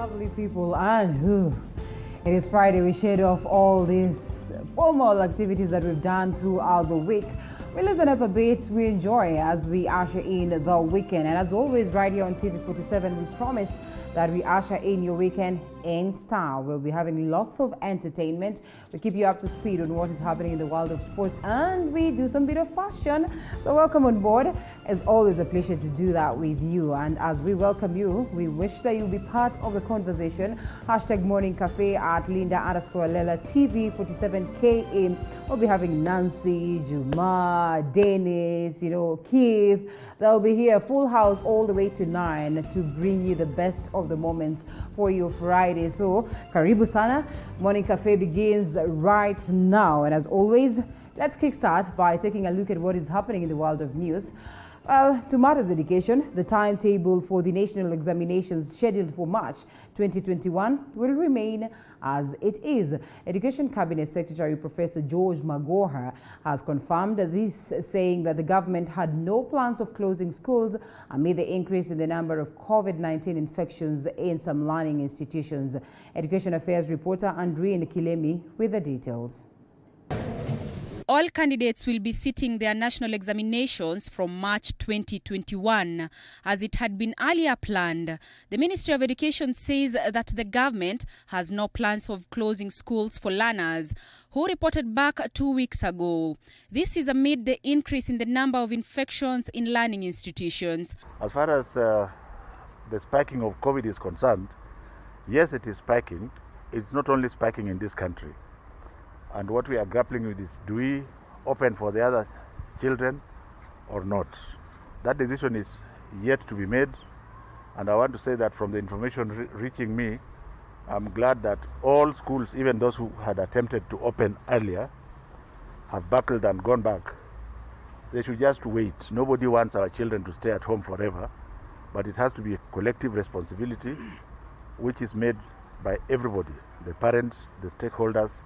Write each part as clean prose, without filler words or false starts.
lovely people, and it is Friday. We shed off all these formal activities that we've done throughout the week. We listen up a bit, we enjoy as we usher in the weekend. And as always, right here on TV47, we promise that we usher in your weekend in style. We'll be having lots of entertainment. We keep you up to speed on what is happening in the world of sports, and we do some bit of fashion. So welcome on board. It's always a pleasure to do that with you. And as we welcome you, we wish that you'll be part of the conversation. Hashtag Morning Cafe at Linda_Lela TV47KA. We'll be having Nancy, Juma, Dennis, Keith. They'll be here full house all the way to 9 to bring you the best of the moments for your Friday. So, karibu sana. Morning Cafe begins right now. And as always, let's kickstart by taking a look at what is happening in the world of news. Well, to matters education, the timetable for the national examinations scheduled for March 2021 will remain as it is. Education Cabinet Secretary Professor George Magoha has confirmed this, saying that the government had no plans of closing schools amid the increase in the number of COVID-19 infections in some learning institutions. Education Affairs reporter Andreen Kilemi with the details. All candidates will be sitting their national examinations from March 2021, as it had been earlier planned. The Ministry of Education says that the government has no plans of closing schools for learners who reported back 2 weeks ago. This is amid the increase in the number of infections in learning institutions. As far as the spiking of COVID is concerned, yes, it is spiking. It's not only spiking in this country. And what we are grappling with is, do we open for the other children or not? That decision is yet to be made. And I want to say that from the information reaching me, I'm glad that all schools, even those who had attempted to open earlier, have buckled and gone back. They should just wait. Nobody wants our children to stay at home forever, but it has to be a collective responsibility which is made by everybody, the parents, the stakeholders,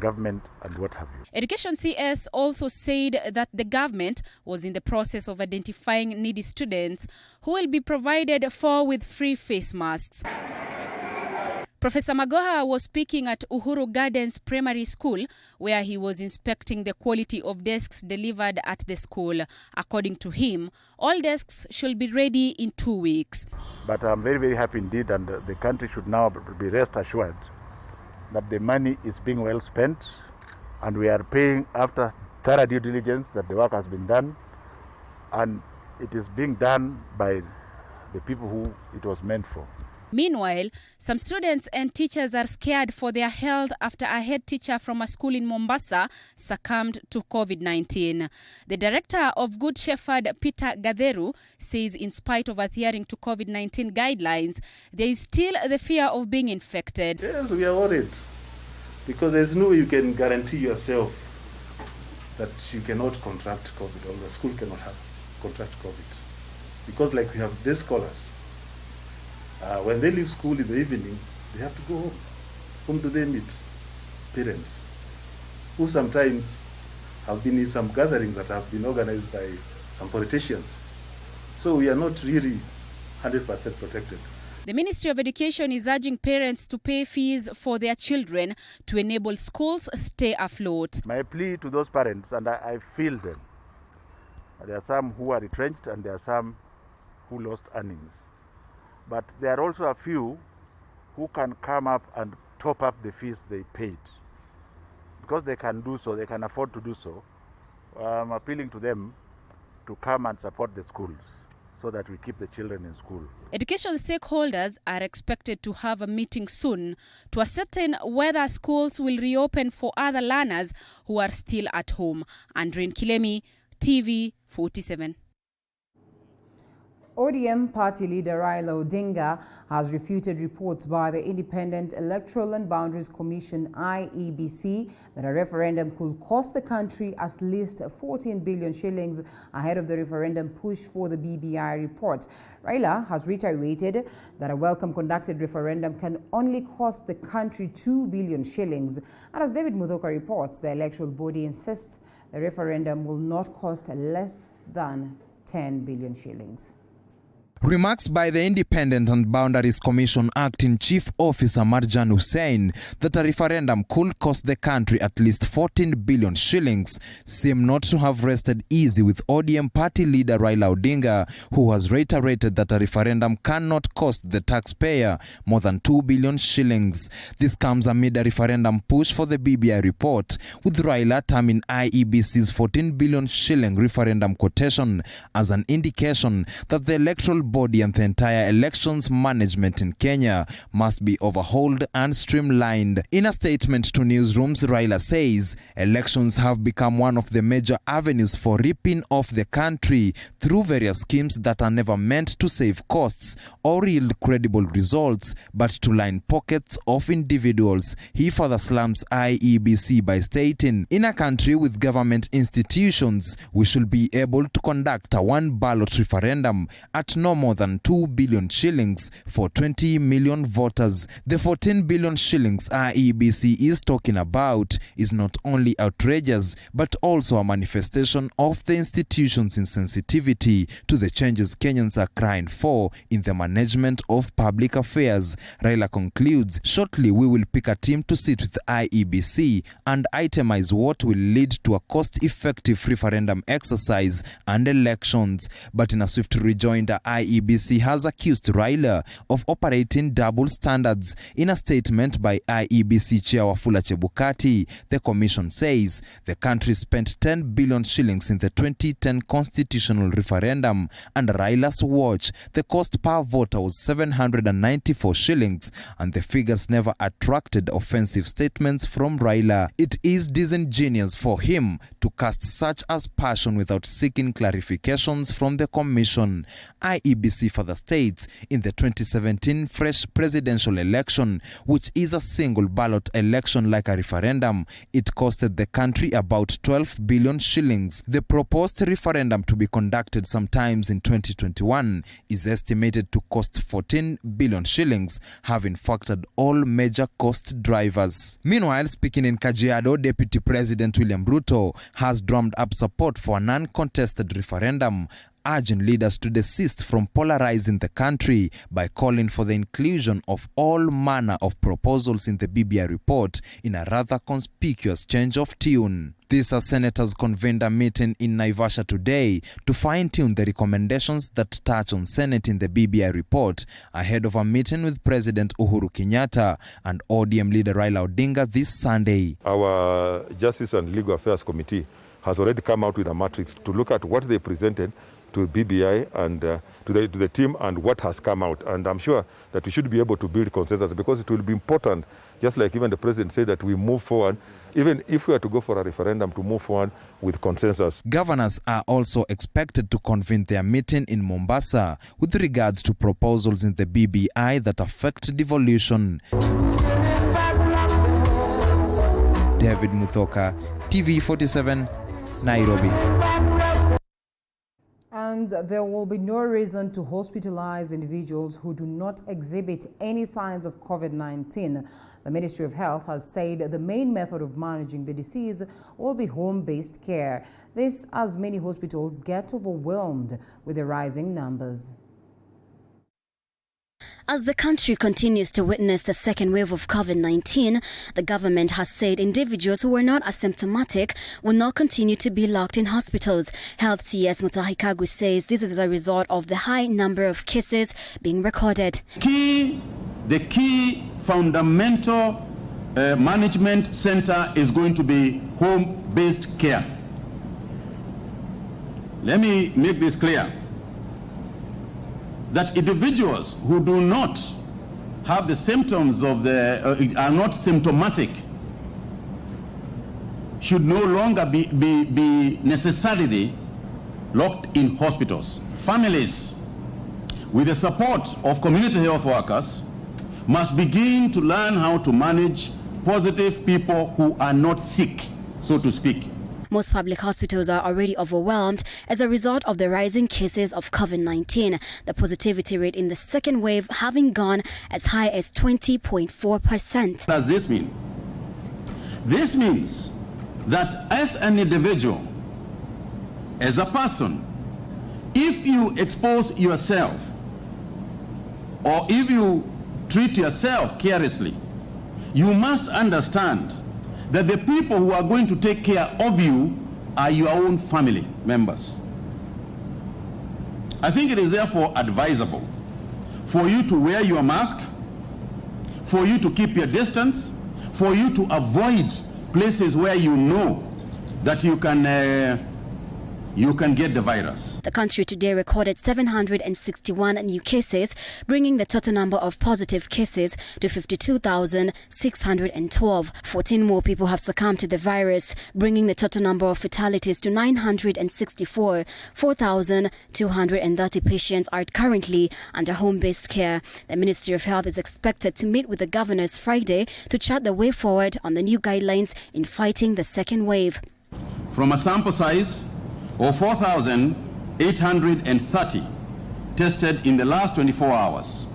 government, and what have you. Education CS also said that the government was in the process of identifying needy students who will be provided for with free face masks. Professor Magoha was speaking at Uhuru Gardens Primary School, where he was inspecting the quality of desks delivered at the school. According to him, all desks should be ready in 2 weeks. But I'm very, very happy indeed, and the country should now be rest assured that the money is being well spent, and we are paying after thorough due diligence that the work has been done, and it is being done by the people who it was meant for. Meanwhile, some students and teachers are scared for their health after a head teacher from a school in Mombasa succumbed to COVID-19. The director of Good Shepherd, Peter Gatheru, says in spite of adhering to COVID-19 guidelines, there is still the fear of being infected. Yes, we are worried, because there's no way you can guarantee yourself that you cannot contract COVID, or the school cannot contract COVID. Because like we have day scholars, when they leave school in the evening, they have to go home. Whom do they meet? Parents, who sometimes have been in some gatherings that have been organized by some politicians. So we are not really 100% protected. The Ministry of Education is urging parents to pay fees for their children to enable schools stay afloat. My plea to those parents, and I feel them, there are some who are retrenched and there are some who lost earnings. But there are also a few who can come up and top up the fees they paid. Because they can do so, they can afford to do so. I'm appealing to them to come and support the schools so that we keep the children in school. Education stakeholders are expected to have a meeting soon to ascertain whether schools will reopen for other learners who are still at home. Andreen Kilemi, TV47. ODM party leader Raila Odinga has refuted reports by the Independent Electoral and Boundaries Commission IEBC that a referendum could cost the country at least 14 billion shillings ahead of the referendum push for the BBI report. Raila has reiterated that a welcome conducted referendum can only cost the country 2 billion shillings. And as David Muthoka reports, the electoral body insists the referendum will not cost less than 10 billion shillings. Remarks by the Independent and Boundaries Commission Acting Chief Officer Marjan Hussein that a referendum could cost the country at least 14 billion shillings seem not to have rested easy with ODM party leader Raila Odinga, who has reiterated that a referendum cannot cost the taxpayer more than 2 billion shillings. This comes amid a referendum push for the BBI report, with Raila terming IEBC's 14 billion shilling referendum quotation as an indication that the electoral body and the entire elections management in Kenya must be overhauled and streamlined. In a statement to newsrooms, Raila says elections have become one of the major avenues for ripping off the country through various schemes that are never meant to save costs or yield credible results, but to line pockets of individuals. He further slams IEBC by stating, in a country with government institutions, we should be able to conduct a one-ballot referendum at no more than 2 billion shillings for 20 million voters. The 14 billion shillings IEBC is talking about is not only outrageous, but also a manifestation of the institution's insensitivity to the changes Kenyans are crying for in the management of public affairs. Raila concludes, shortly we will pick a team to sit with IEBC and itemize what will lead to a cost-effective referendum exercise and elections. But in a swift rejoinder, IEBC has accused Raila of operating double standards. In a statement by IEBC Chair Wafula Chebukati, the commission says the country spent 10 billion shillings in the 2010 constitutional referendum. Under Raila's watch, the cost per voter was 794 shillings, and the figures never attracted offensive statements from Raila. It is disingenuous for him to cast such aspersion without seeking clarifications from the commission. IEBC further states, in the 2017 fresh presidential election, which is a single ballot election like a referendum, it costed the country about 12 billion shillings. The proposed referendum to be conducted sometimes in 2021 is estimated to cost 14 billion shillings, having factored all major cost drivers. Meanwhile, speaking in Kajiado, Deputy President William Ruto has drummed up support for an uncontested referendum, urging leaders to desist from polarizing the country by calling for the inclusion of all manner of proposals in the BBI report in a rather conspicuous change of tune. This as senators convened a meeting in Naivasha today to fine-tune the recommendations that touch on Senate in the BBI report ahead of a meeting with President Uhuru Kenyatta and ODM leader Raila Odinga this Sunday. Our Justice and Legal Affairs Committee has already come out with a matrix to look at what they presented to BBI and to the team and what has come out. And I'm sure that we should be able to build consensus, because it will be important, just like even the president said, that we move forward, even if we are to go for a referendum, to move forward with consensus. Governors are also expected to convene their meeting in Mombasa with regards to proposals in the BBI that affect devolution. David Muthoka, TV47, Nairobi. And there will be no reason to hospitalize individuals who do not exhibit any signs of COVID-19. The Ministry of Health has said the main method of managing the disease will be home-based care. This as many hospitals get overwhelmed with the rising numbers. As the country continues to witness the second wave of COVID-19, the government has said individuals who are not asymptomatic will not continue to be locked in hospitals. Health CS Mutahi Kagwe says this is a result of the high number of cases being recorded. The key fundamental management center is going to be home-based care. Let me make this clear, that individuals who do not have the symptoms of are not symptomatic should no longer be necessarily locked in hospitals. Families, with the support of community health workers, must begin to learn how to manage positive people who are not sick, so to speak. Most public hospitals are already overwhelmed as a result of the rising cases of COVID-19, the positivity rate in the second wave having gone as high as 20.4%. What does this mean? This means that as an individual, as a person, if you expose yourself or if you treat yourself carelessly, you must understand that the people who are going to take care of you are your own family members. I think it is therefore advisable for you to wear your mask, for you to keep your distance, for you to avoid places where you know that you can get the virus. The country today recorded 761 new cases, bringing the total number of positive cases to 52,612. 14 more people have succumbed to the virus, bringing the total number of fatalities to 964. 4,230 patients are currently under home-based care. The Ministry of Health is expected to meet with the governors Friday to chart the way forward on the new guidelines in fighting the second wave. From a sample size of 4,830 tested in the last 24 hours,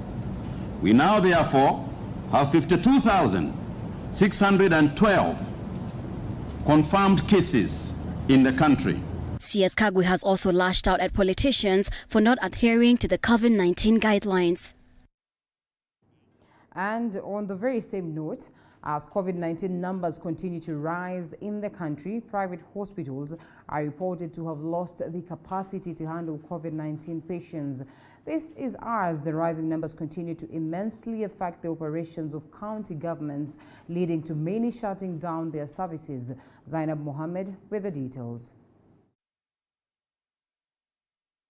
we now therefore have 52,612 confirmed cases in the country. CS Kagwe has also lashed out at politicians for not adhering to the COVID-19 guidelines. And on the very same note, as COVID-19 numbers continue to rise in the country, private hospitals are reported to have lost the capacity to handle COVID-19 patients. This is as the rising numbers continue to immensely affect the operations of county governments, leading to many shutting down their services. Zainab Mohammed with the details.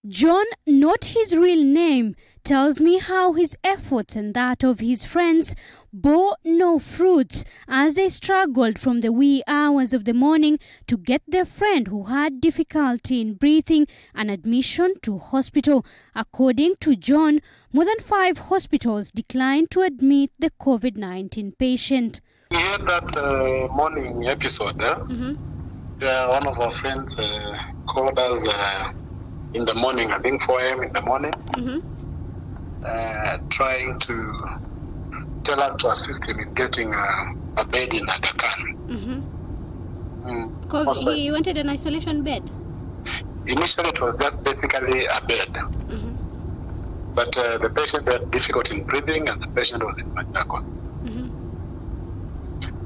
John, not his real name, tells me how his efforts and that of his friends bore no fruits as they struggled from the wee hours of the morning to get their friend who had difficulty in breathing an admission to hospital. According to John, more than 5 hospitals declined to admit the COVID-19 patient. We had that morning episode. One of our friends called us in the morning, I think 4 a.m. in the morning, trying to tell us to assist him in getting a bed in Aga Khan. Because he wanted an isolation bed? Initially, it was just basically a bed. But the patient had difficulty in breathing and the patient was in Machakos.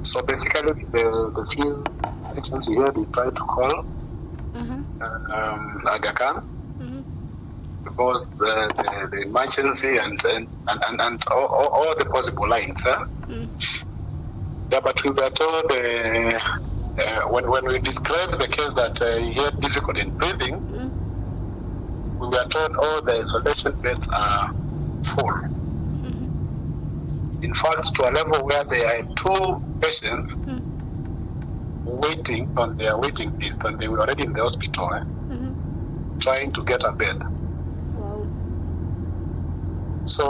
So basically, the few patients we had, we tried to call Aga Khan because the emergency and all the possible lines. Yeah, but we were told when we described the case that he had difficulty in breathing, we were told all the isolation beds are full. In fact, to a level where there are 2 patients waiting on their waiting list, and they were already in the hospital trying to get a bed. Wow. So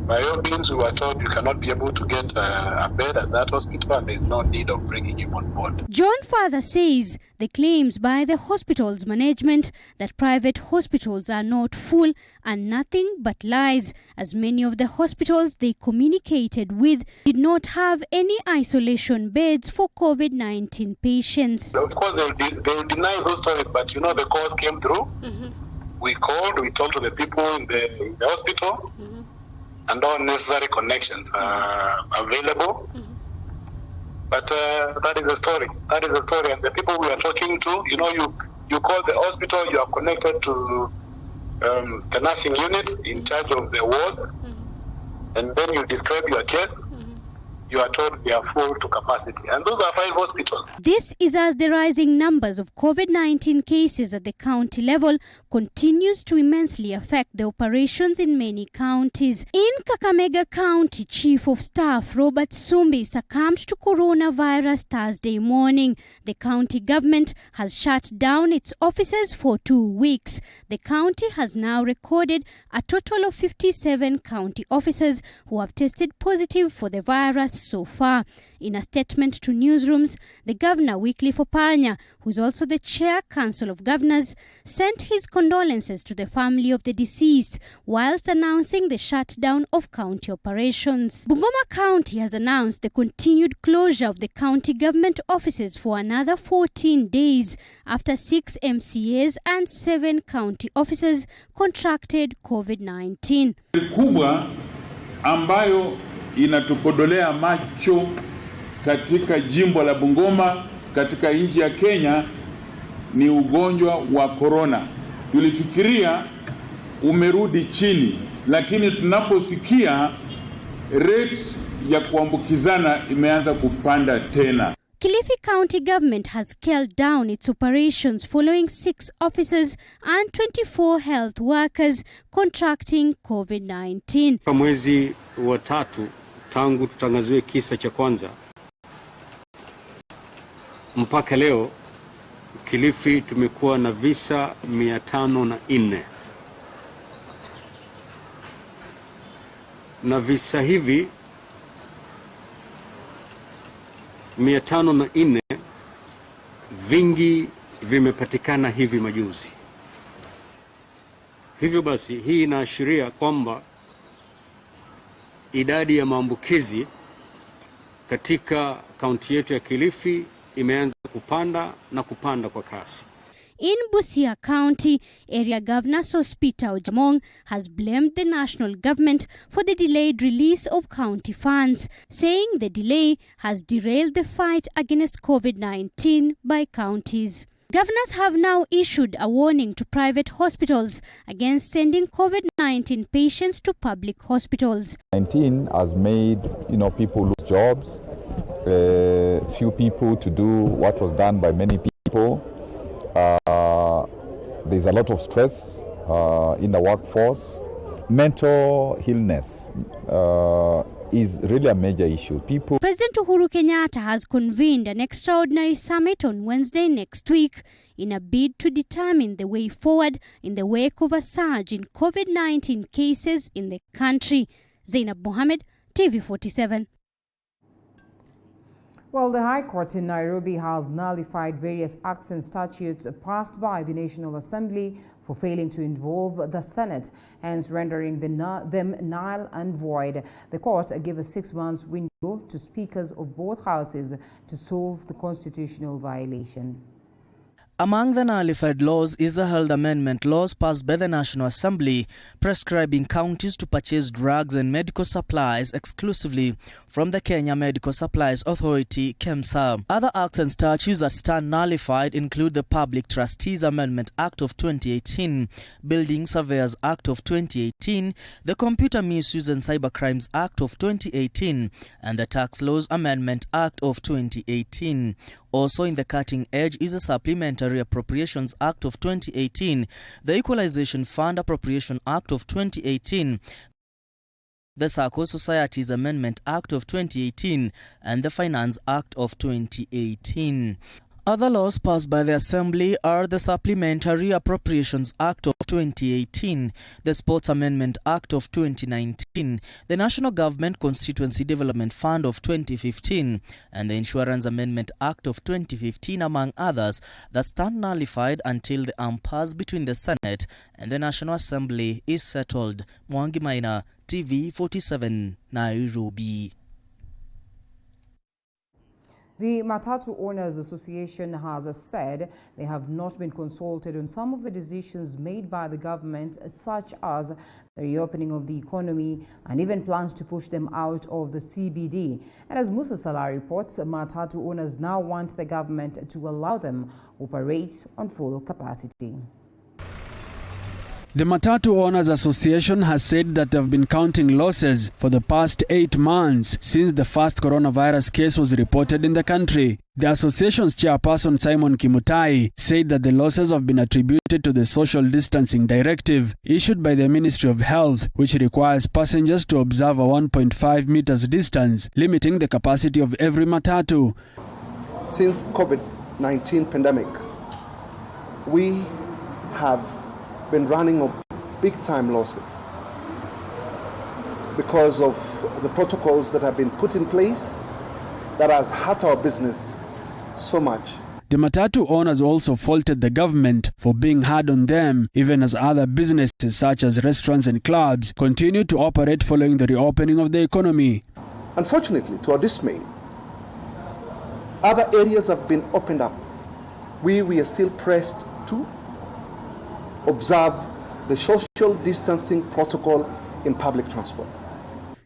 by all means, we were told you cannot be able to get a bed at that hospital and there's no need of bringing him on board. John further says the claims by the hospital's management that private hospitals are not full are nothing but lies, as many of the hospitals they communicated with did not have any isolation beds for COVID-19 patients. Of course, they will deny those stories, but you know the calls came through. We called, we told to the people in the hospital, and all necessary connections are available. But that is the story. That is the story. And the people we are talking to, you know, you call the hospital, you are connected to the nursing unit in charge of the wards, and then you describe your case. You are told they are full to capacity. And those are 5 hospitals. This is as the rising numbers of COVID-19 cases at the county level continues to immensely affect the operations in many counties. In Kakamega County, Chief of Staff Robert Sumbi succumbed to coronavirus Thursday morning. The county government has shut down its offices for 2 weeks. The county has now recorded a total of 57 county officers who have tested positive for the virus so far. In a statement to newsrooms, the Governor, Wycliffe Oparanya, who is also the Chair Council of Governors, sent his condolences to the family of the deceased whilst announcing the shutdown of county operations. Bungoma County has announced the continued closure of the county government offices for another 14 days after 6 MCAs and 7 county officers contracted COVID-19. Kubwa ambayo inatukodolea macho katika jimbo la Bungoma katika nchi ya Kenya ni ugonjwa wa corona. Tulifikiria umerudi chini, lakini tunaposikia rate ya kuambukizana imeanza kupanda tena. Kilifi County Government has scaled down its operations following 6 officers and 24 health workers contracting COVID-19. Kwa mwezi wa 3 tangu tutangaziwe kisa cha kwanza mpaka leo, Kilifi tumekuwa na visa 504. Na visa hivi 504 vingi vimepatikana hivi majuzi. Hivyo basi hii inaashiria kwamba idadi ya maambukizi katika kaunti yetu ya Kilifi imeanza kupanda kwa kasi. In Busia County, Area Governor Sospita Ojamong has blamed the national government for the delayed release of county funds, saying the delay has derailed the fight against COVID-19 by counties. Governors have now issued a warning to private hospitals against sending COVID-19 patients to public hospitals. 19 has made, people lose jobs, few people to do what was done by many people. There's a lot of stress in the workforce. Mental illness is really a major issue. President Uhuru Kenyatta has convened an extraordinary summit on Wednesday next week in a bid to determine the way forward in the wake of a surge in COVID-19 cases in the country. Zainab Mohammed, TV47. Well, the High Court in Nairobi has nullified various acts and statutes passed by the National Assembly for failing to involve the Senate, hence rendering them null and void. The court gave a 6-month window to speakers of both houses to solve the constitutional violation. Among the nullified laws is the Health Amendment laws passed by the National Assembly, prescribing counties to purchase drugs and medical supplies exclusively from the Kenya Medical Supplies Authority, KEMSA. Other acts and statutes that stand nullified include the Public Trustees Amendment Act of 2018, Building Surveyors Act of 2018, the Computer Misuse and Cybercrimes Act of 2018, and the Tax Laws Amendment Act of 2018. Also in the cutting edge is the Supplementary Appropriations Act of 2018, the Equalization Fund Appropriation Act of 2018, the Sacco Societies Amendment Act of 2018, and the Finance Act of 2018. Other laws passed by the Assembly are the Supplementary Appropriations Act of 2018, the Sports Amendment Act of 2019, the National Government Constituency Development Fund of 2015, and the Insurance Amendment Act of 2015, among others, that stand nullified until the impasse between the Senate and the National Assembly is settled. Mwangi Maina, TV47, Nairobi. The Matatu Owners Association has said they have not been consulted on some of the decisions made by the government, such as the reopening of the economy and even plans to push them out of the CBD. And as Musa Salah reports, Matatu owners now want the government to allow them operate on full capacity. The Matatu Owners Association has said that they have been counting losses for the past 8 months since the first coronavirus case was reported in the country. The association's chairperson Simon Kimutai said that the losses have been attributed to the social distancing directive issued by the Ministry of Health, which requires passengers to observe a 1.5 meters distance, limiting the capacity of every matatu. Since COVID-19 pandemic, we have been running up big-time losses. because of the protocols that have been put in place that has hurt our business so much. The Matatu owners also faulted the government for being hard on them, even as other businesses such as restaurants and clubs continue to operate following the reopening of the economy. Unfortunately, to our dismay, other areas have been opened up. We are still pressed to observe the social distancing protocol in public transport.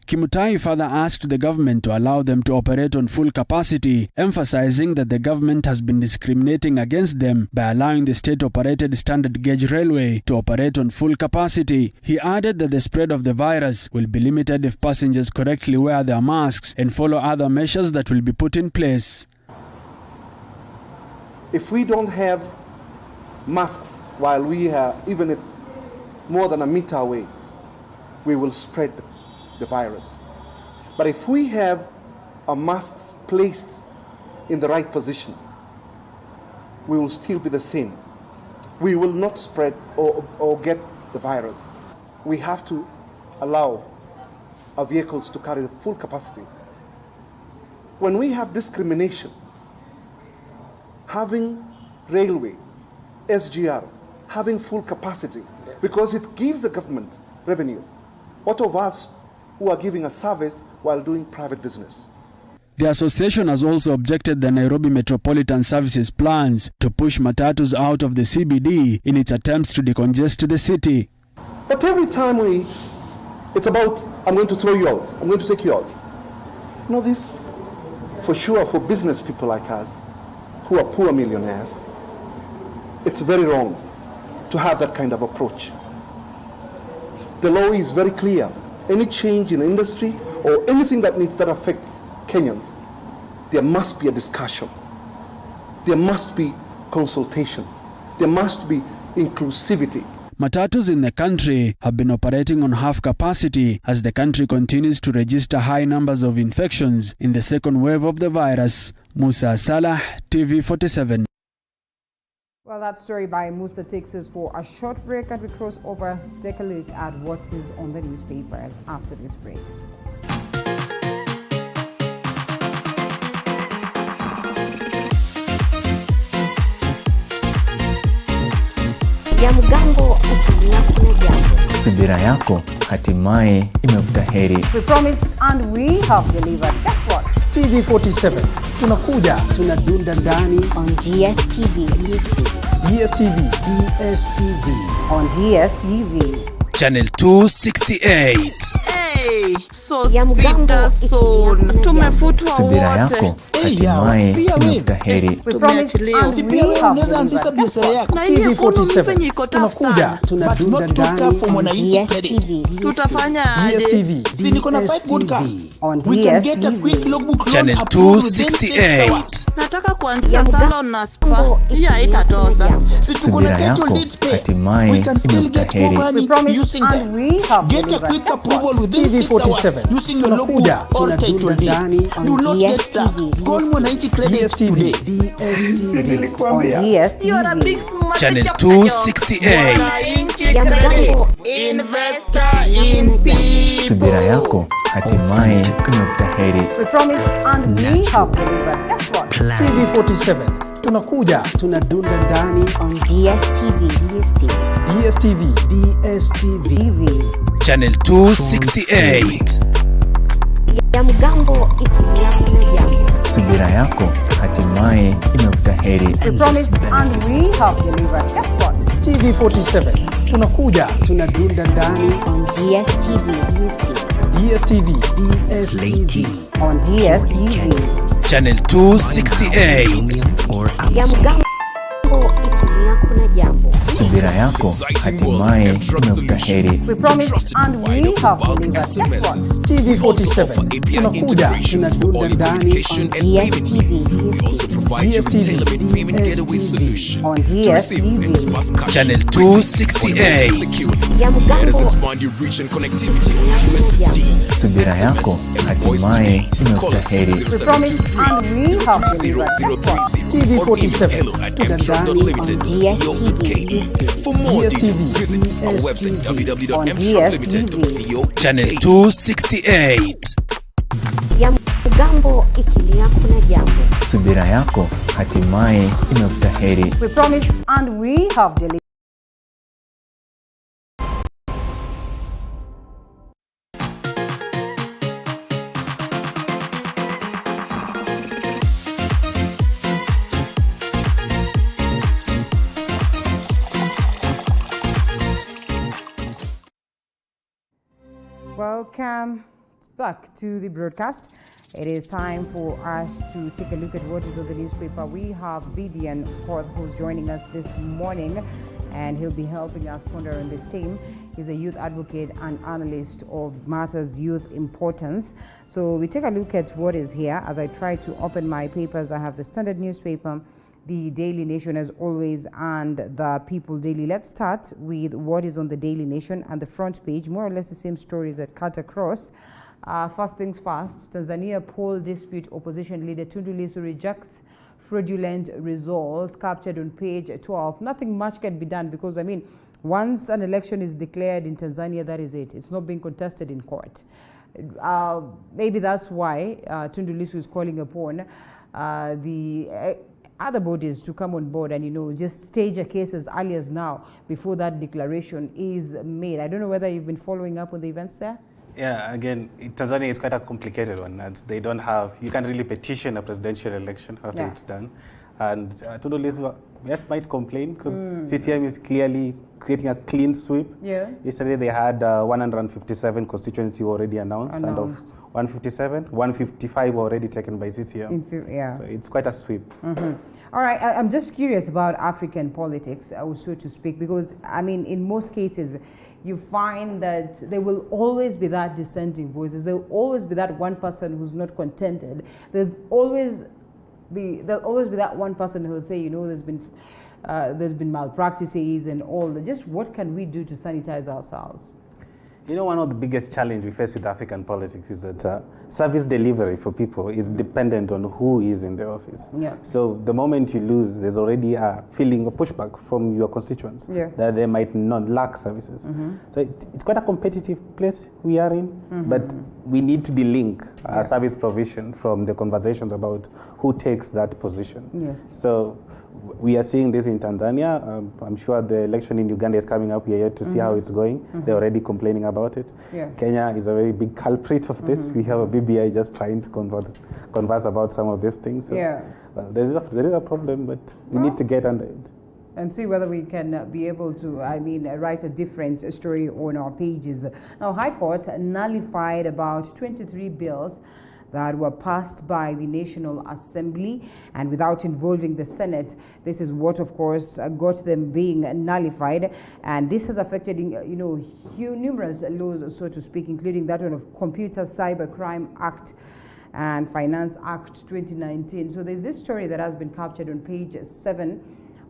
Kimutai further asked the government to allow them to operate on full capacity, emphasizing that the government has been discriminating against them by allowing the state-operated standard gauge railway to operate on full capacity. He added that the spread of the virus will be limited if passengers correctly wear their masks and follow other measures that will be put in place. If we don't have masks while we are even more than a meter away, we will spread the virus. But if we have our masks placed in the right position, we will still be the same. We will not spread or get the virus. We have to allow our vehicles to carry the full capacity. When we have discrimination, having railway, SGR, having full capacity, because it gives the government revenue. What of us who are giving a service while doing private business? The association has also objected the Nairobi Metropolitan Services plans to push matatus out of the CBD in its attempts to decongest the city. But every time it's about, I'm going to throw you out, I'm going to take you out. You know, this, for sure, for business people like us, who are poor millionaires, it's very wrong to have that kind of approach. The law is very clear. Any change in industry or anything that affects Kenyans, there must be a discussion. There must be consultation. There must be inclusivity. Matatus in the country have been operating on half capacity as the country continues to register high numbers of infections in the second wave of the virus. Musa Salah, TV47. Well, that story by Musa takes us for a short break, and we cross over to take a look at what is on the newspapers after this break. Ya mgambo ukilia kuna jambo. Subira yako hatimaye imevuta heri. We promised and we have delivered. Guess what? TV47 tunakuja, tunadunda ndani on DSTV. DSTV on DSTV Channel 268. Hey, so speed soon. Tumefutwa wote. Subira yako hatimaye imevuta heri. We promised and we have delivered. TV47 tunakuja, tunadunda ndani tutafanya DSTV on DSTV Channel 268. Nataka kuanzia salon na spa. Ya itatosa. Subira yako hatimaye imevuta heri. We promised and we have delivered. TV47 tunakuja, tunadunda ndani on DSTV on DSTV Channel 268. Ya mgambo investor in peace. Subira yako hatimaye imevuta heri. We promised and we have delivered. Guess what? TV47 tunakuja, tunadunda ndani on DSTV Channel 268. Ya mgambo ikilia kuna jambo. Subira yako hatimaye imevuta heri. We promised and we have delivered. Guess what? TV47 tunakuja, tunadunda ndani on DSTV on DSTV Channel 268. Ya mgambo ikilia kuna jambo. Subira yako hatimaye imevuta heri. We promised and we have delivered. Guess what? TV47 tunakuja, tunadunda ndani on DSTV Channel 268. Ya mgambo subira yako hatimaye imevuta heri. We promised and we have delivered. Guess what? TV47 tunadunda ndani DSTV For more details, visit our website www.mshopplimited.co. Channel 268. Ya Mugambo ikilia kuna jambo. Subira yako hatimaye imefuta heri. We promised and we have delivered. Welcome back to the broadcast. It is time for us to take a look at what is on the newspaper. We have Vidian Horth, who's joining us this morning, and he'll be helping us ponder on the same. He's a youth advocate and analyst of matters youth importance. So we take a look at what is here. As I try to open my papers, I have the Standard newspaper, the Daily Nation as always, and the People Daily. Let's start with what is on the Daily Nation and the front page, more or less the same stories that cut across. First things first, Tanzania poll dispute, opposition leader Tundu Lissu rejects fraudulent results, captured on page 12. Nothing much can be done because, I mean, once an election is declared in Tanzania, that is it. It's not being contested in court. Maybe that's why Tundu Lissu is calling upon the other bodies to come on board and, you know, just stage a case as early as now before that declaration is made. I don't know whether you've been following up on the events there. Yeah, again, Tanzania is quite a complicated one. They don't have, you can't really petition a presidential election after it's done. And Tundu Lissu, yes, might complain because CCM is clearly creating a clean sweep. Yeah. Yesterday they had 157 constituency already announced. And of 157, 155 already taken by CCM. So it's quite a sweep. All right, I'm just curious about African politics, so to speak, because, I mean, in most cases, you find that there will always be that dissenting voices. There will always be that one person who's not contented. There'll always be that one person who will say, you know, there's been malpractices and all that. Just what can we do to sanitize ourselves? You know, one of the biggest challenges we face with African politics is that service delivery for people is dependent on who is in the office. Yeah. So the moment you lose, there's already a feeling of pushback from your constituents that they might not lack services. So it's quite a competitive place we are in, but we need to delink service provision from the conversations about who takes that position. Yes. So we are seeing this in Tanzania. I'm sure the election in Uganda is coming up. We are yet to see how it's going. They're already complaining about it. Yeah. Kenya is a very big culprit of this. We have a BBI just trying to converse about some of these things. So, well, there is a problem, but we need to get under it. And see whether we can be able to, I mean, write a different story on our pages. Now, High Court nullified about 23 bills that were passed by the National Assembly and without involving the Senate. This is what, of course, got them being nullified. And this has affected, you know, numerous laws, so to speak, including that one of Computer Cyber Crime Act and Finance Act 2019. So there's this story that has been captured on page 7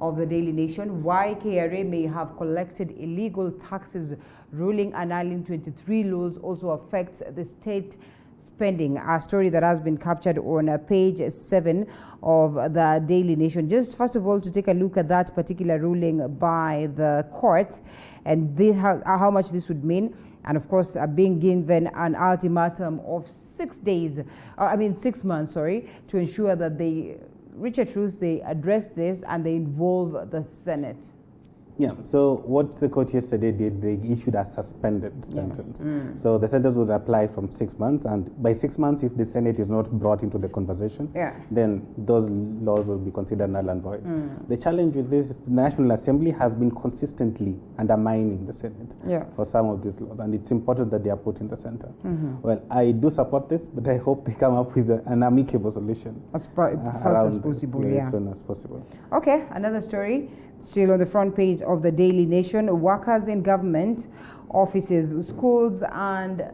of the Daily Nation. Why KRA may have collected illegal taxes, ruling annulling 23 laws also affects the state spending. A story that has been captured on page 7 of the Daily Nation. Just first of all, to take a look at that particular ruling by the court and how much this would mean. And of course, being given an ultimatum of 6 months, to ensure that they reach a truce, they address this and they involve the Senate. Yeah, so what the court yesterday did, they issued a suspended sentence. So the sentence would apply from 6 months, and by 6 months, if the Senate is not brought into the conversation, then those laws will be considered null and void. The challenge with this is the National Assembly has been consistently undermining the Senate for some of these laws, and it's important that they are put in the center. Well, I do support this, but I hope they come up with an amicable solution. As fast as possible, as soon as possible. Okay, another story. Still on the front page of the Daily Nation, workers in government offices, schools and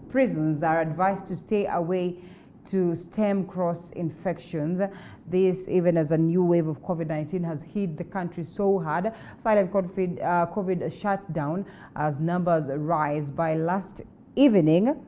prisons are advised to stay away to stem cross infections. This even as a new wave of COVID-19 has hit the country so hard. Silent COVID shut down as numbers rise. By last evening,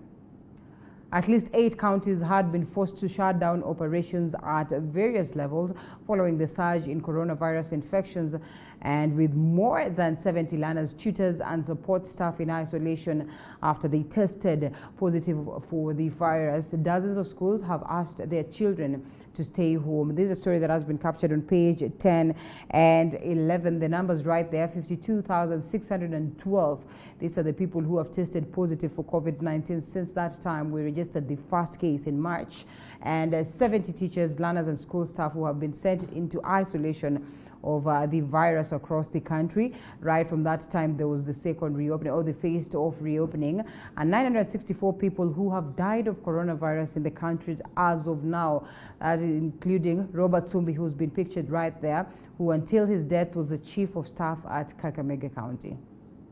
At least 8 counties had been forced to shut down operations at various levels following the surge in coronavirus infections, and with more than 70 learners, tutors and support staff in isolation after they tested positive for the virus. Dozens of schools have asked their children to stay home. This is a story that has been captured on page 10 and 11. The numbers right there, 52,612. These are the people who have tested positive for COVID-19 since that time we registered the first case in March. And 70 teachers, learners and school staff who have been sent into isolation of the virus across the country. Right from that time, there was the second reopening, or the phased off reopening, and 964 people who have died of coronavirus in the country as of now, including Robert Sumbi, who's been pictured right there, who until his death was the chief of staff at Kakamega County.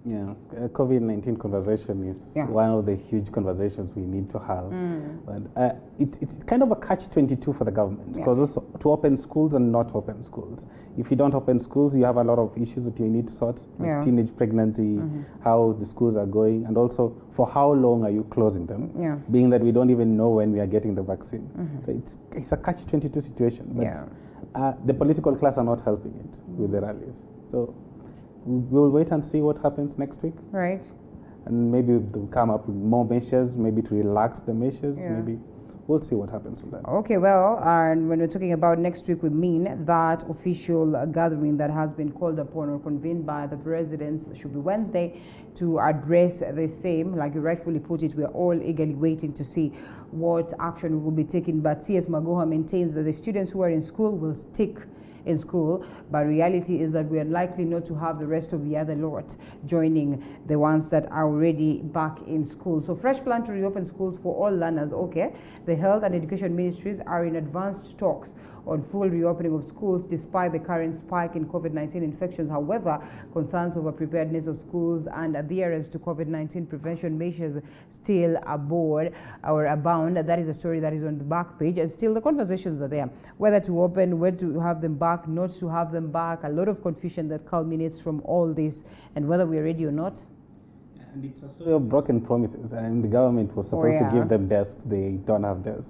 Yeah, COVID-19 conversation is one of the huge conversations we need to have. But it's kind of a catch-22 for the government, because also to open schools and not open schools. If you don't open schools, you have a lot of issues that you need to sort, like teenage pregnancy, how the schools are going, and also for how long are you closing them, being that we don't even know when we are getting the vaccine. So it's a catch-22 situation, but the political class are not helping it with the rallies. So we'll wait and see what happens next week. Right. And maybe they'll come up with more measures, maybe to relax the measures, maybe. We'll see what happens with that. Okay, well, and when we're talking about next week, we mean that official gathering that has been called upon or convened by the president should be Wednesday to address the same. Like you rightfully put it, we're all eagerly waiting to see what action will be taken. But CS Magoha maintains that the students who are in school will stick in school, but reality is that we are likely not to have the rest of the other lot joining the ones that are already back in school. So fresh plan to reopen schools for all learners. Okay, the health and education ministries are in advanced talks on full reopening of schools despite the current spike in COVID-19 infections. However, concerns over preparedness of schools and adherence to COVID-19 prevention measures still abound. That is a story that is on the back page, and still the conversations are there. Whether to open, whether to have them back, not to have them back. A lot of confusion that culminates from all this, and whether we're ready or not. And it's a story of broken promises, and the government was supposed to give them desks. They don't have desks.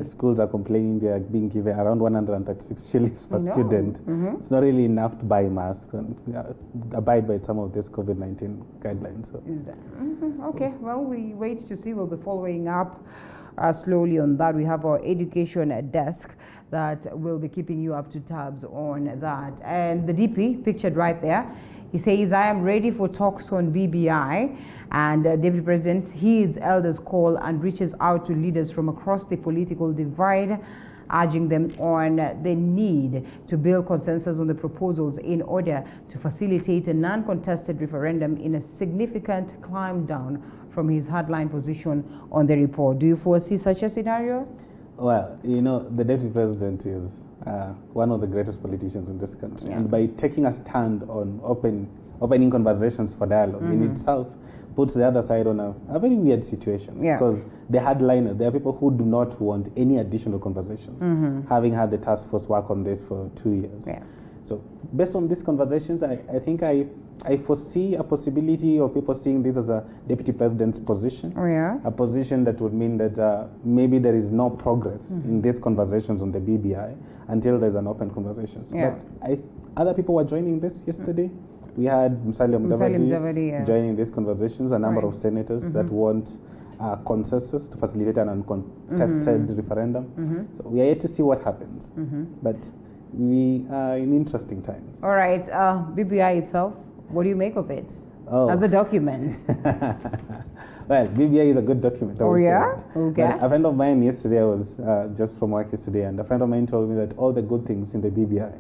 Schools are complaining they are being given around 136 shillings per student. It's not really enough to buy masks and abide by some of these COVID-19 guidelines. So. Is that? Okay, well, we wait to see. We'll be following up slowly on that. We have our education desk that will be keeping you up to tabs on that. And the DP pictured right there, he says, I am ready for talks on BBI, and Deputy President heeds elders' call and reaches out to leaders from across the political divide, urging them on the need to build consensus on the proposals in order to facilitate a non-contested referendum in a significant climb down from his hardline position on the report. Do you foresee such a scenario? Well, you know, the Deputy President is one of the greatest politicians in this country. And by taking a stand on opening conversations for dialogue in itself puts the other side on a very weird situation. Because the hardliners, there are people who do not want any additional conversations, having had the task force work on this for 2 years. So based on these conversations, I think I foresee a possibility of people seeing this as a deputy president's position, a position that would mean that maybe there is no progress in these conversations on the BBI until there's an open conversation. But other people were joining this yesterday. We had Musalia Mudavadi joining these conversations, a number of senators that want consensus to facilitate an uncontested referendum. So we are yet to see what happens. But we are in interesting times. All right, BBI itself, what do you make of it as a document? Well, BBI is a good document. Okay. But a friend of mine yesterday, I was just from work yesterday, and a friend of mine told me that all the good things in the BBI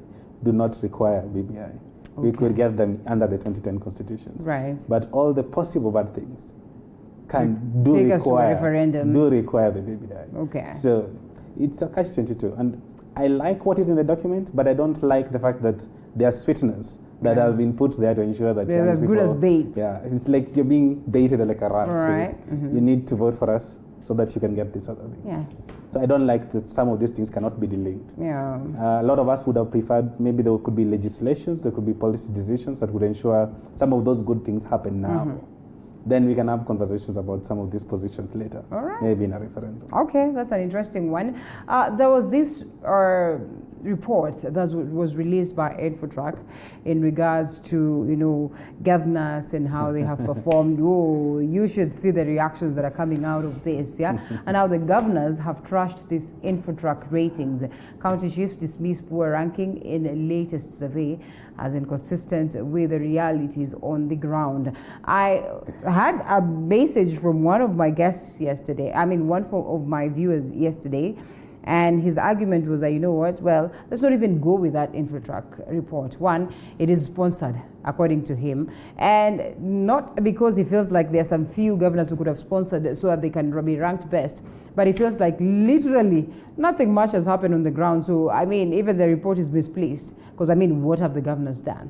do not require BBI. We could get them under the 2010 constitutions. But all the possible bad things do require the BBI. So it's a catch-22. And I like what is in the document, but I don't like the fact that there are sweeteners that have been put there to ensure that they're as good as bait. It's like you're being baited like a rat. So you need to vote for us so that you can get this other thing. So I don't like that some of these things cannot be delayed. A lot of us would have preferred maybe there could be legislations, there could be policy decisions that would ensure some of those good things happen now. then we can have conversations about some of these positions later. All right. Maybe in a referendum. Okay, that's an interesting one. There was this report that was released by Infotrack in regards to, governors and how they have performed. Oh, you should see the reactions that are coming out of this, yeah? And how the governors have trashed this Infotrack ratings. County chiefs dismissed poor ranking in the latest survey as inconsistent with the realities on the ground. I had a message from one of my guests yesterday, one of my viewers yesterday, and his argument was that, you know what, well, let's not even go with that Infotrack report. One, it is sponsored, according to him, and not because he feels like there are some few governors who could have sponsored it so that they can be ranked best, but he feels like literally nothing much has happened on the ground. So, even the report is misplaced, because, what have the governors done?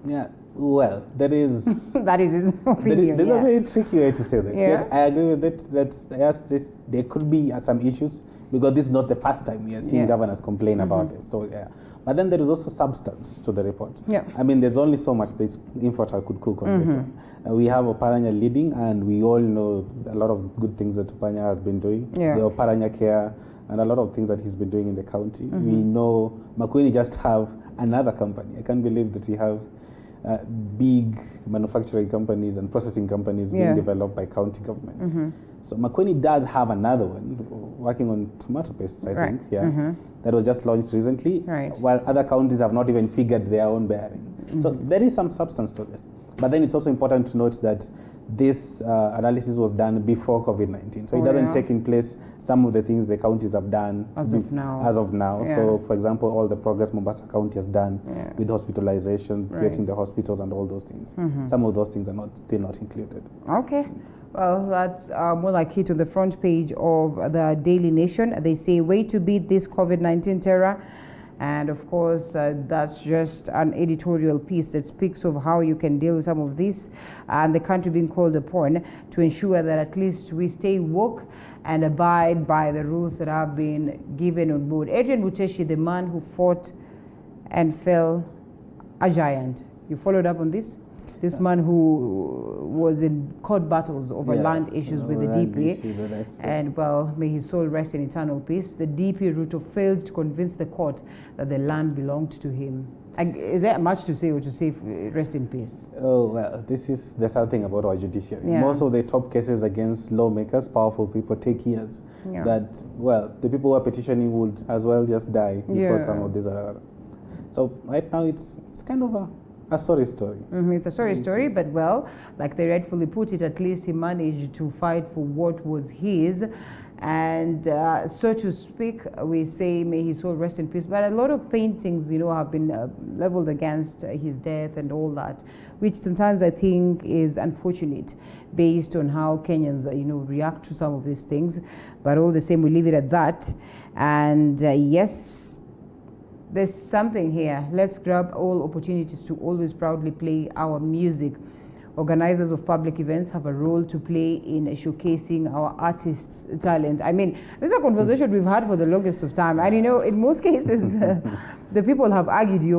Yeah, well, that is... that is his opinion. There's a very tricky way to say that. Yeah. Yes, I agree with it. There could be some issues, because this is not the first time we are seeing governors complain about it. So, yeah. But then there is also substance to the report. Yeah. There's only so much this Infotrack could cook on this one. We have Oparanya leading, and we all know a lot of good things that Oparanya has been doing. Yeah. The Oparanya Care, and a lot of things that he's been doing in the county. We know Makueni just have another company. I can't believe that we have big manufacturing companies and processing companies being developed by county government. So Makueni does have another one working on tomato paste, I think, that was just launched recently, while other counties have not even figured their own bearing. So there is some substance to this. But then it's also important to note that this analysis was done before COVID-19. So it doesn't take in place some of the things the counties have done as of now. Yeah. So, for example, all the progress Mombasa County has done with hospitalization, creating the hospitals and all those things. Some of those things are still not included. Okay. Well, that's more like hit on the front page of the Daily Nation. They say, way to beat this COVID-19 terror. And of course, that's just an editorial piece that speaks of how you can deal with some of this and the country being called upon to ensure that at least we stay woke and abide by the rules that have been given on board. Adrian Buteshi, the man who fought and fell a giant. You followed up on this? This man who was in court battles over land issues with the DP, and well, may his soul rest in eternal peace. The DP Ruto failed to convince the court that the land belonged to him. Is there much to say or to say rest in peace? Oh, well, there's something about our judiciary. Most of the top cases against lawmakers, powerful people, take years. That, well, the people who are petitioning would as well just die before some of these are. So right now it's kind of a sorry story. It's a sorry story, but well, like they rightfully put it, at least he managed to fight for what was his. And so to speak, we say, may his soul rest in peace. But a lot of paintings, have been leveled against his death and all that, which sometimes I think is unfortunate based on how Kenyans, react to some of these things. But all the same, we leave it at that. And yes, there's something here. Let's grab all opportunities to always proudly play our music. Organizers of public events have a role to play in showcasing our artists' talent. This is a conversation we've had for the longest of time. And in most cases, the people have argued the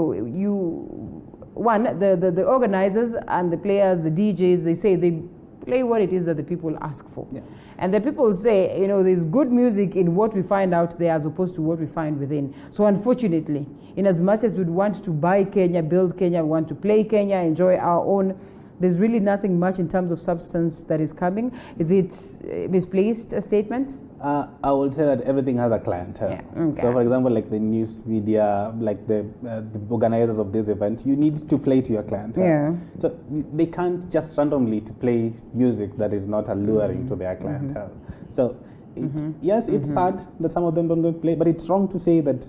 organizers and the players, the DJs, they say they play what it is that the people ask for. And the people say, there's good music in what we find out there as opposed to what we find within. So unfortunately, in as much as we'd want to buy Kenya, build Kenya, we want to play Kenya, enjoy our own, there's really nothing much in terms of substance that is coming. Is it misplaced a statement? I would say that everything has a clientele. So, for example, like the news media, like the organizers of this event, you need to play to your clientele. So they can't just randomly to play music that is not alluring to their clientele. So, yes, it's sad that some of them don't go play, but it's wrong to say that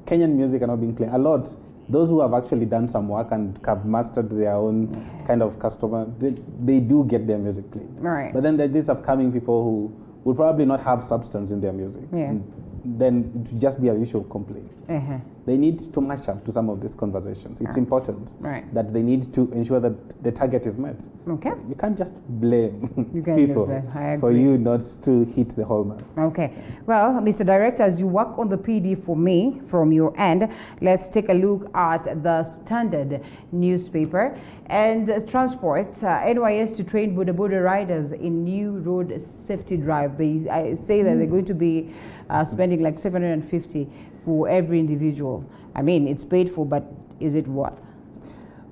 Kenyan music are not being played. A lot. Those who have actually done some work and have mastered their own kind of customer, they do get their music played. Right. But then there are these upcoming people who will probably not have substance in their music. Then it would just be an issue of complaint. they need to match up to some of these conversations. It's important that they need to ensure that the target is met. Okay. You can't just blame people for you not to hit the whole mark. Okay. Well, Mr. Director, as you work on the PD for me from your end, let's take a look at the Standard newspaper and transport. NYS to train Boda Boda riders in new road safety drive. They say that they're going to be spending like 750 for every individual. I mean, it's paid for, but is it worth?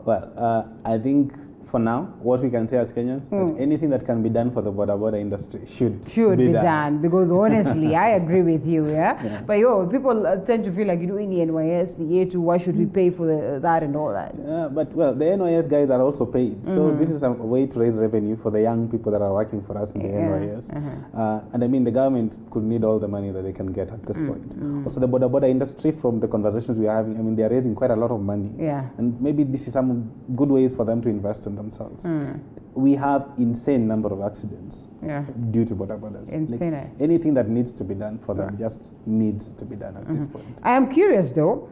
Well, I think for now, what we can say as Kenyans, that anything that can be done for the Boda industry should be done. Because honestly, I agree with you, yeah? But people tend to feel like, in the NYS, the A2, why should we pay for that and all that? But the NYS guys are also paid. So this is a way to raise revenue for the young people that are working for us in the NYS. And I mean, the government could need all the money that they can get at this point. Also, the Boda industry, from the conversations we are having, I mean, they are raising quite a lot of money. And maybe this is some good ways for them to invest in themselves. We have insane number of accidents due to Bodas. Insane. Like, anything that needs to be done for them just needs to be done at this point. I am curious though,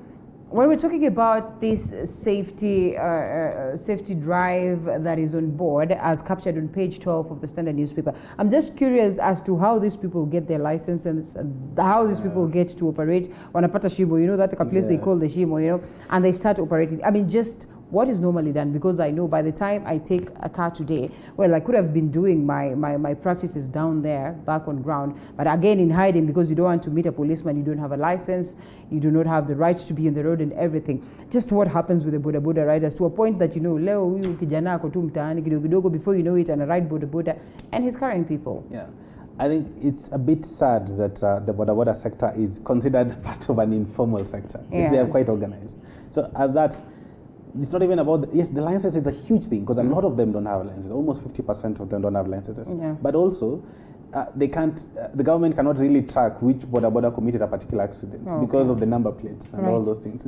when we're talking about this safety drive that is on board, as captured on page 12 of the Standard newspaper, I'm just curious as to how these people get their licenses and how these people get to operate. Wanapata shimo, that place they call the shimo, and they start operating. I mean, just what is normally done, because I know by the time I take a car today, well, I could have been doing my practices down there, back on ground, but again in hiding, because you don't want to meet a policeman, you don't have a license, you do not have the right to be on the road and everything. Just what happens with the Boda riders, to a point that, leo huyu kijana ako tu mtaani kidogo, before you know it, and a ride Boda, and he's carrying people. Yeah. I think it's a bit sad that the Boda sector is considered part of an informal sector. They are quite organized. So as that, it's not even about, the license is a huge thing, because a lot of them don't have licenses. Almost 50% of them don't have licenses. But also, they can't, the government cannot really track which Boda committed a particular accident because of the number plates and all those things.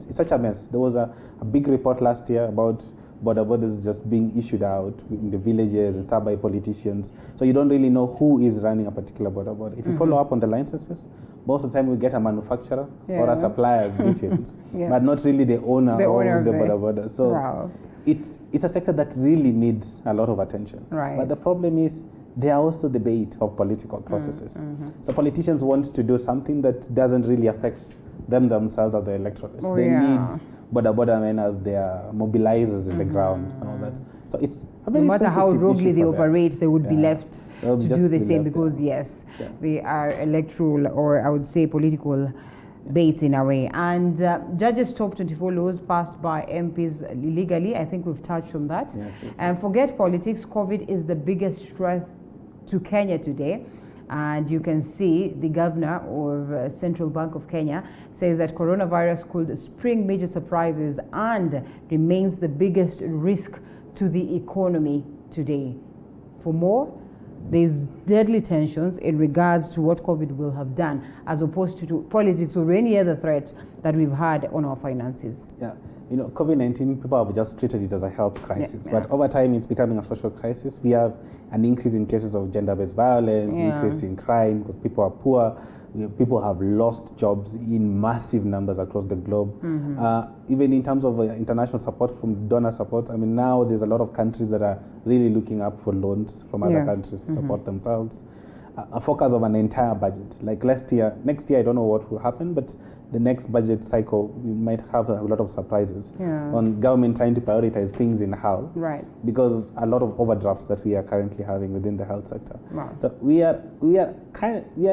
It's such a mess. There was a big report last year about Bodas just being issued out in the villages and stuff by politicians. So you don't really know who is running a particular Boda. If you follow up on the licenses, most of the time we get a manufacturer or a supplier's details, but not really the owner of the Boda. So it's a sector that really needs a lot of attention. But the problem is, there are also debate of political processes. So politicians want to do something that doesn't really affect themselves or the electorate. They need Boda men as their mobilizers in the ground and all that. So it's a very no matter how roguely they operate, they would be left to do the same, because they are electoral, or I would say political baits in a way. And judges top 24 laws passed by MPs illegally. I think we've touched on that. And forget politics, COVID is the biggest threat to Kenya today. And you can see the governor of Central Bank of Kenya says that coronavirus could spring major surprises and remains the biggest risk to the economy today. For more, there's deadly tensions in regards to what COVID will have done, as opposed to politics or any other threat that we've had on our finances. COVID-19, people have just treated it as a health crisis, but over time it's becoming a social crisis. We have an increase in cases of gender-based violence, increase in crime, because people are poor. People have lost jobs in massive numbers across the globe. Even in terms of international support, from donor support, I mean, now there's a lot of countries that are really looking up for loans from other countries to support themselves. A focus of an entire budget. Like next year, I don't know what will happen, but the next budget cycle, we might have a lot of surprises on government trying to prioritize things in health, because a lot of overdrafts that we are currently having within the health sector. So we are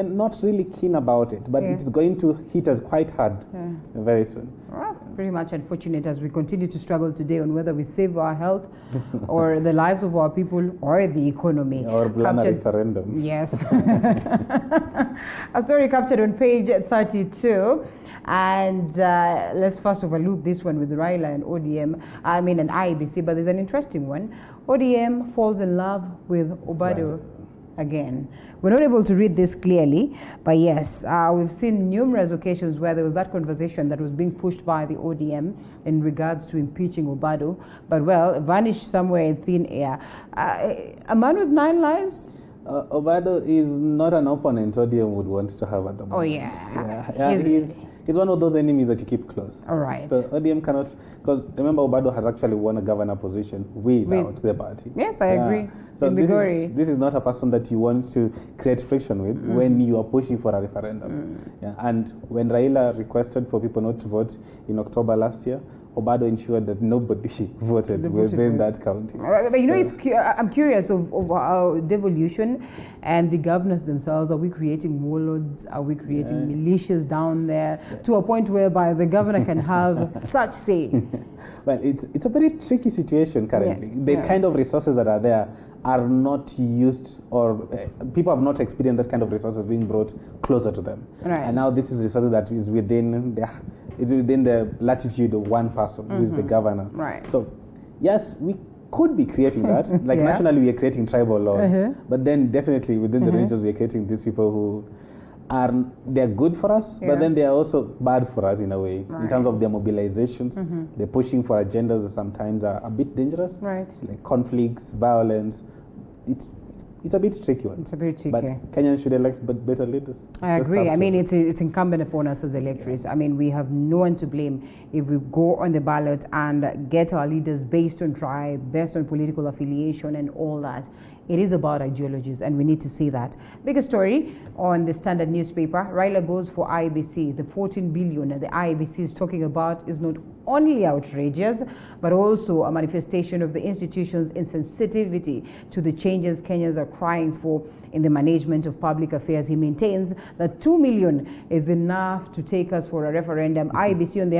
not really keen about it, but it's going to hit us quite hard very soon. Pretty much unfortunate as we continue to struggle today on whether we save our health or the lives of our people or the economy. Or plan a referendum. Yes. A story captured on page 32. And let's first overlook this one with Raila and ODM, and IEBC, but there's an interesting one. ODM falls in love with Obado again. We're not able to read this clearly, but yes, we've seen numerous occasions where there was that conversation that was being pushed by the ODM in regards to impeaching Obado, but vanished somewhere in thin air. A man with 9 lives? Obado is not an opponent ODM would want to have at the moment. it's one of those enemies that you keep close. All right. So ODM cannot, because remember, Obado has actually won a governor position without the party. Yes, I agree. So this is not a person that you want to create friction with when you are pushing for a referendum. Yeah. And when Raila requested for people not to vote in October last year, Obado ensured that nobody voted within that county. But you know, I'm curious of our devolution and the governors themselves. Are we creating warlords? Are we creating militias down there to a point whereby the governor can have such say? Well, it's a very tricky situation currently. The kind of resources that are there are not used, or people have not experienced that kind of resources being brought closer to them. Right. And now this is resources that is within the latitude of one person, who is the governor. Right. So, yes, we could be creating that. Like nationally, we are creating tribal laws, but then definitely within the regions, we are creating these people who they're good for us, but then they are also bad for us in a way, in terms of their mobilizations. They're pushing for agendas that sometimes are a bit dangerous, like conflicts, violence. It's a bit tricky one. It's a bit tricky. But Kenyans should elect better leaders. I agree. I mean, it's incumbent upon us as electors. I mean, we have no one to blame if we go on the ballot and get our leaders based on tribe, based on political affiliation and all that. It is about ideologies, and we need to see that. Bigger story on the Standard newspaper. Raila goes for IEBC. The 14 billion that the IEBC is talking about is not only outrageous, but also a manifestation of the institution's insensitivity to the changes Kenyans are crying for in the management of public affairs. He maintains that 2 million is enough to take us for a referendum. IEBC, on the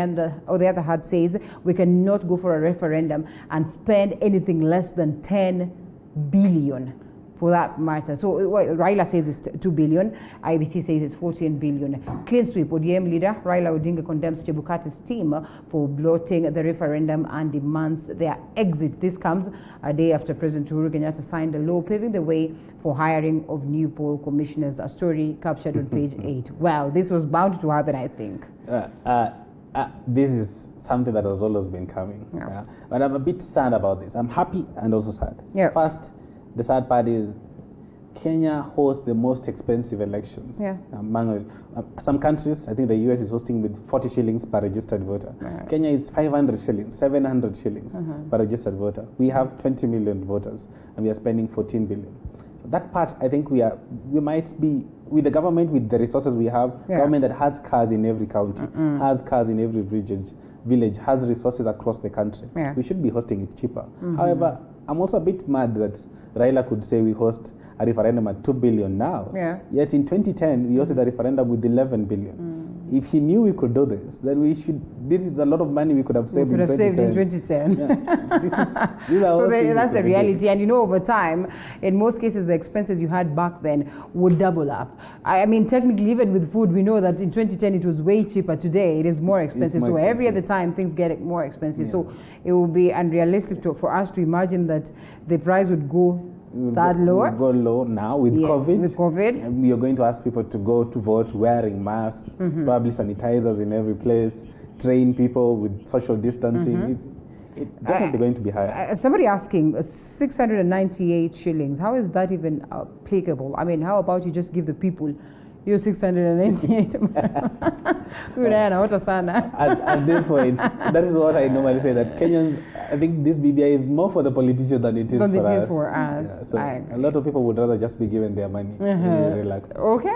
other hand, says we cannot go for a referendum and spend anything less than 10 billion for that matter. So Raila says it's 2 billion, IEBC says it's 14 billion. Clean sweep. ODM leader Raila Odinga condemns Chebukati's team for bloating the referendum and demands their exit. This comes a day after President Uhuru Kenyatta signed a law paving the way for hiring of new poll commissioners. A story captured on page 8. Well, this was bound to happen, I think. This is something that has always been coming. But I'm a bit sad about this. I'm happy and also sad. First, the sad part is Kenya hosts the most expensive elections. Among some countries, I think the US is hosting with 40 shillings per registered voter. Kenya is 500 shillings, 700 shillings per registered voter. We have 20 million voters, and we are spending 14 billion. That part, I think we might be, with the government, with the resources we have, government that has cars in every county, has cars in every village, has resources across the country. We should be hosting it cheaper. However, I'm also a bit mad that Raila could say we host a referendum at 2 billion now. Yet in 2010, we hosted a referendum with 11 billion. If he knew we could do this, then this is a lot of money we could have saved in 2010. So that's the reality. And you know, over time, in most cases, the expenses you had back then would double up. I mean, technically, even with food, we know that in 2010, it was way cheaper. Today, it is more expensive. So every other time, things get more expensive. So it will be unrealistic for us to imagine that the price would go that lower? Go low now with COVID. With COVID. And we are going to ask people to go to vote wearing masks, probably sanitizers in every place, train people with social distancing. It's definitely going to be higher. Somebody asking, 698 shillings, how is that even applicable? I mean, how about you just give the people your 698? At this point, that is what I normally say, that Kenyans, I think this BBI is more for the politicians than it is for us. So a lot of people would rather just be given their money and relax. Okay.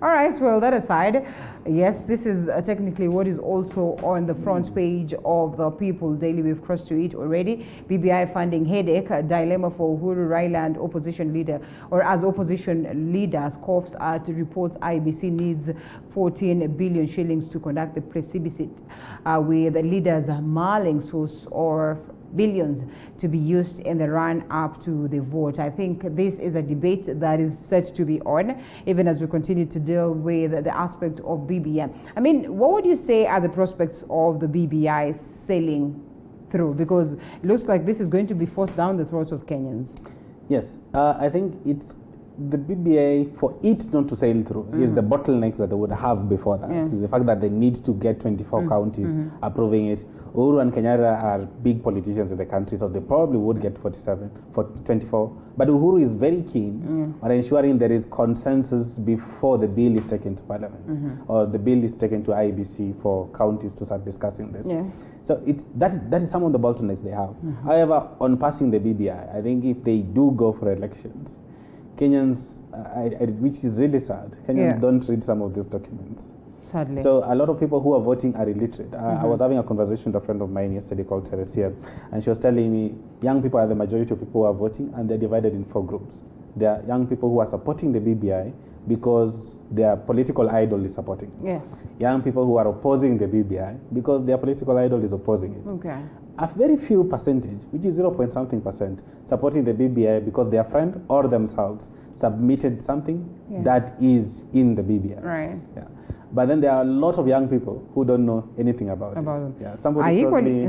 All right, well, that aside, yes, this is technically what is also on the front page of the People Daily. We've crossed to it already. BBI funding headache, a dilemma for Uhuru, Raila and opposition leader, or as opposition leader scoffs at reports IEBC needs 14 billion shillings to conduct the plebiscite, with the leaders mulling source or billions to be used in the run-up to the vote. I think this is a debate that is set to be on, even as we continue to deal with the aspect of BBI. I mean, what would you say are the prospects of the BBI sailing through? Because it looks like this is going to be forced down the throats of Kenyans. Yes, I think the BBI, for it not to sail through, is the bottlenecks that they would have before that. So the fact that they need to get 24 counties approving it. Uhuru and Kenyatta are big politicians in the country, so they probably would get 24. But Uhuru is very keen on ensuring there is consensus before the bill is taken to Parliament or the bill is taken to IEBC for counties to start discussing this. So that is some of the bottlenecks they have. However, on passing the BBI, I think if they do go for elections, Kenyans, which is really sad, Kenyans don't read some of these documents. Sadly. So a lot of people who are voting are illiterate. I was having a conversation with a friend of mine yesterday called Teresia, and she was telling me young people are the majority of people who are voting, and they're divided in 4 groups. There are young people who are supporting the BBI because their political idol is supporting it. Young people who are opposing the BBI because their political idol is opposing it. A very few percentage, which is 0.something%, supporting the BBI because their friend or themselves submitted something that is in the BBI. But then there are a lot of young people who don't know anything about it. Somebody told me,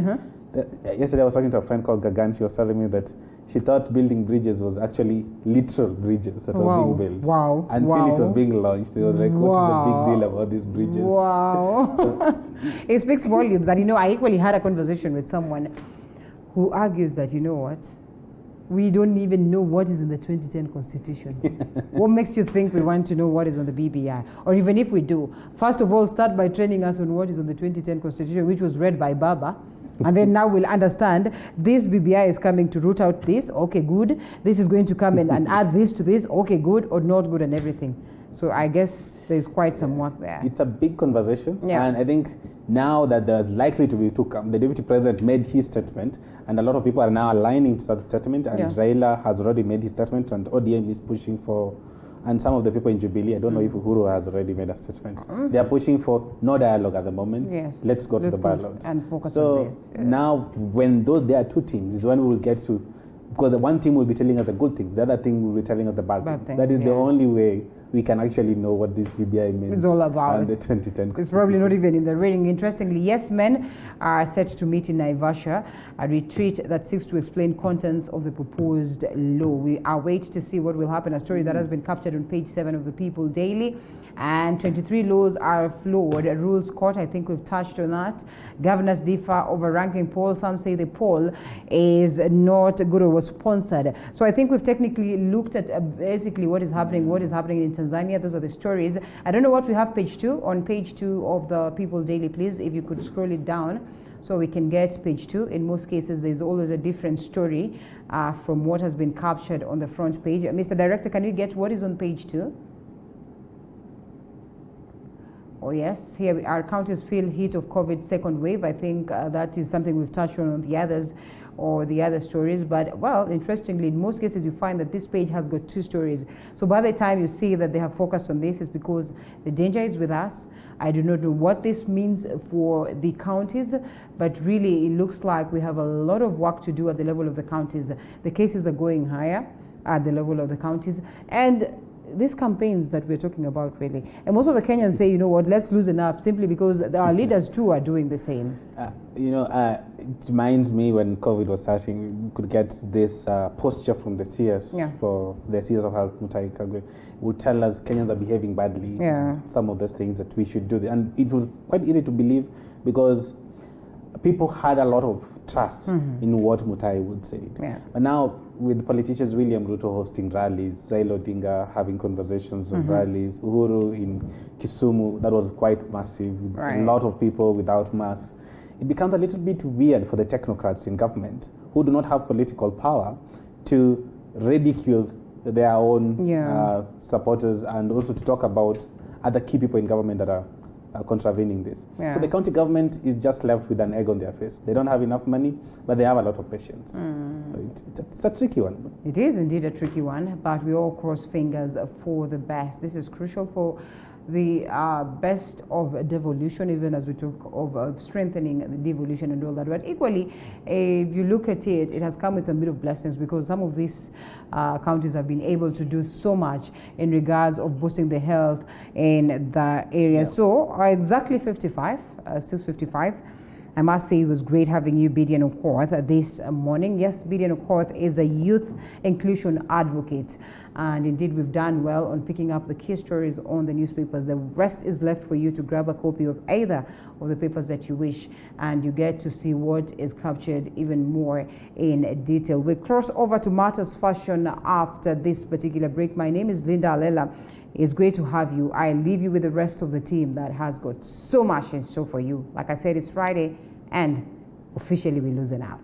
yesterday I was talking to a friend called Gagan. She was telling me that she thought building bridges was actually literal bridges that were being built. Until it was being launched. They were like, what is the big deal about these bridges? It speaks volumes. And I equally had a conversation with someone who argues that, we don't even know what is in the 2010 Constitution. What makes you think we want to know what is on the BBI? Or even if we do, first of all, start by training us on what is on the 2010 Constitution, which was read by Baba. And then now we'll understand this BBI is coming to root out this, okay, good. This is going to come in and add this to this, okay, good or not good and everything. So I guess there's quite some work there. It's a big conversation. And I think now that there's likely to be to come, the Deputy President made his statement, and a lot of people are now aligning to that statement, and Raila has already made his statement, and ODM is pushing for, and some of the people in Jubilee, I don't know if Uhuru has already made a statement. They are pushing for no dialogue at the moment. Let's go to the ballot. And focus on this. Now, when there are 2 teams, is when we will get to, because the one team will be telling us the good things, the other team will be telling us the bad things. That is the only way we can actually know what this BBI means. It's all about. The 2010 It's probably not even in the reading. Interestingly, Yes Men are set to meet in Naivasha, a retreat that seeks to explain contents of the proposed law. We await to see what will happen, a story that has been captured on page 7 of the People Daily. And 23 laws are flawed. Rules court, I think we've touched on that. Governors differ over ranking poll. Some say the poll is not good or was sponsored. So I think we've technically looked at basically what is happening in Tanzania. Those are the stories. I don't know what we have page 2. On page 2 of the People Daily, please, if you could scroll it down so we can get page 2. In most cases, there's always a different story from what has been captured on the front page. Mr. Director, can you get what is on page 2? Oh yes, here our counties feel heat of COVID second wave. I think that is something we've touched on the others or the other stories. But well, interestingly, in most cases you find that this page has got 2 stories. So by the time you see that they have focused on this, it's because the danger is with us. I do not know what this means for the counties, but really it looks like we have a lot of work to do at the level of the counties. The cases are going higher at the level of the counties. And these campaigns that we're talking about, really, and most of the Kenyans say, you know what, let's loosen up, simply because our leaders too are doing the same. It reminds me when COVID was starting, we could get this posture from the CS, for the CS of Health, Mutahi Kagwe, would tell us Kenyans are behaving badly. Some of those things that we should do. And it was quite easy to believe because people had a lot of trust in what Mutahi would say. But now, with politicians, William Ruto hosting rallies, Raila Odinga having conversations on rallies, Uhuru in Kisumu, that was quite massive. A lot of people without masks. It becomes a little bit weird for the technocrats in government who do not have political power to ridicule their own supporters and also to talk about other key people in government that are contravening this. So the county government is just left with an egg on their face. They don't have enough money, but they have a lot of patience. So it's a tricky one. It is indeed a tricky one, but we all cross fingers for the best. This is crucial for the best of devolution, even as we talk of strengthening the devolution and all that. But equally, if you look at it, it has come with some bit of blessings because some of these counties have been able to do so much in regards of boosting the health in the area. So exactly 6:55. I must say it was great having you, Bidian Okoth, this morning. Yes, Bidian Okoth is a youth inclusion advocate. And indeed, we've done well on picking up the key stories on the newspapers. The rest is left for you to grab a copy of either of the papers that you wish, and you get to see what is captured even more in detail. We cross over to Matters Fashion after this particular break. My name is Linda Alela. It's great to have you. I leave you with the rest of the team that has got so much in store for you. Like I said, it's Friday, and officially we loosen up.